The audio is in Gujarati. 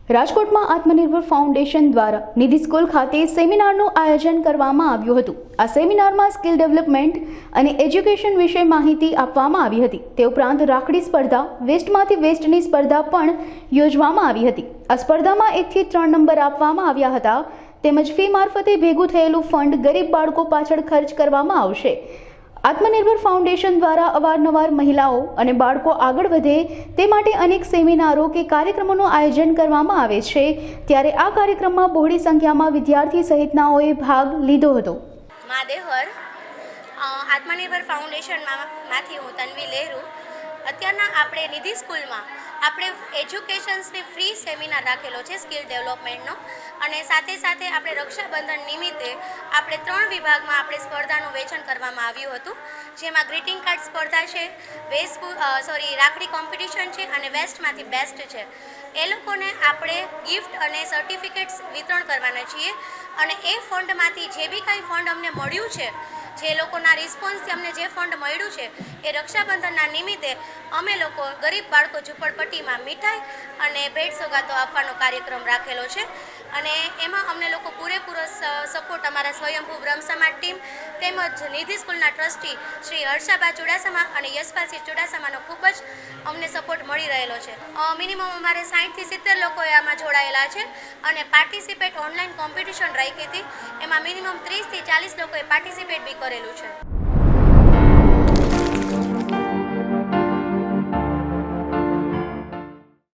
રાજકોટમાં આત્મનિર્ભર ફાઉન્ડેશન દ્વારા નિધિ સ્કૂલ ખાતે સેમિનારનું આયોજન કરવામાં આવ્યું હતું। આ સેમિનારમાં સ્કિલ ડેવલપમેન્ટ અને એજ્યુકેશન વિશે માહિતી આપવામાં આવી હતી। તે ઉપરાંત રાખડી સ્પર્ધા, વેસ્ટમાંથી વેસ્ટની સ્પર્ધા પણ યોજવામાં આવી હતી। આ સ્પર્ધામાં 1 થી 3 નંબર આપવામાં આવ્યા હતા। તેમજ ફી મારફતે ભેગું થયેલું ફંડ ગરીબ બાળકો પાછળ ખર્ચ કરવામાં આવશે। આત્મનિર્ભર ફાઉન્ડેશન દ્વારા અવારનવાર મહિલાઓ અને બાળકો આગળ વધે તે માટે અનેક સેમિનારો કે કાર્યક્રમોનું આયોજન કરવામાં આવે છે। ત્યારે આ કાર્યક્રમમાં બહોળી સંખ્યામાં વિદ્યાર્થી સહિતનાઓએ ભાગ લીધો હતો। માદેહર આત્મનિર્ભર ફાઉન્ડેશનમાંથી હું તન્વી લહેરુ। અત્યારના આપણે નિધિ સ્કૂલમાં આપણે એજ્યુકેશન્સની ફ્રી સેમિનાર રાખેલો છે સ્કિલ ડેવલપમેન્ટનો, અને સાથે સાથે આપણે રક્ષાબંધન નિમિત્તે આપણે 3 વિભાગમાં આપણે સ્પર્ધાનું વેચાણ કરવામાં આવ્યું હતું, જેમાં ગ્રીટિંગ કાર્ડ સ્પર્ધા છે, રાખડી કોમ્પિટિશન છે અને વેસ્ટમાંથી બેસ્ટ છે। એ લોકોને આપણે ગિફ્ટ અને સર્ટિફિકેટ્સ વિતરણ કરવાના છીએ, અને એ ફંડમાંથી જે બી કાંઈ ફંડ અમને મળ્યું છે, જે લોકોના રિસ્પોન્સથી અમને જે ફંડ મળ્યું છે, એ રક્ષાબંધનના નિમિત્તે અમે લોકો ગરીબ બાળકો ઝૂંપડપટ્ટીમાં મીઠાઈ અને ભેટ સોગાતો આપવાનો કાર્યક્રમ રાખેલો છે। અને એમાં અમને લોકો પૂરેપૂરો સપોર્ટ અમારા સ્વયંભૂ બ્રહ્મ સમાજ ટીમ તેમજ નિધિ સ્કૂલના ટ્રસ્ટી શ્રી હર્ષાબા ચુડાસમા અને યશપાલસિંહ ચુડાસમાનો ખૂબ જ અમને સપોર્ટ મળી રહેલો છે। મિનિમમ અમારે 60 થી 70 લોકોએ આમાં જોડાયેલા છે, અને પાર્ટિસિપેટ ઓનલાઈન કોમ્પિટિશન રાખી હતી, એમાં મિનિમમ 30 થી 40 લોકોએ પાર્ટિસિપેટ બી કરેલું છે।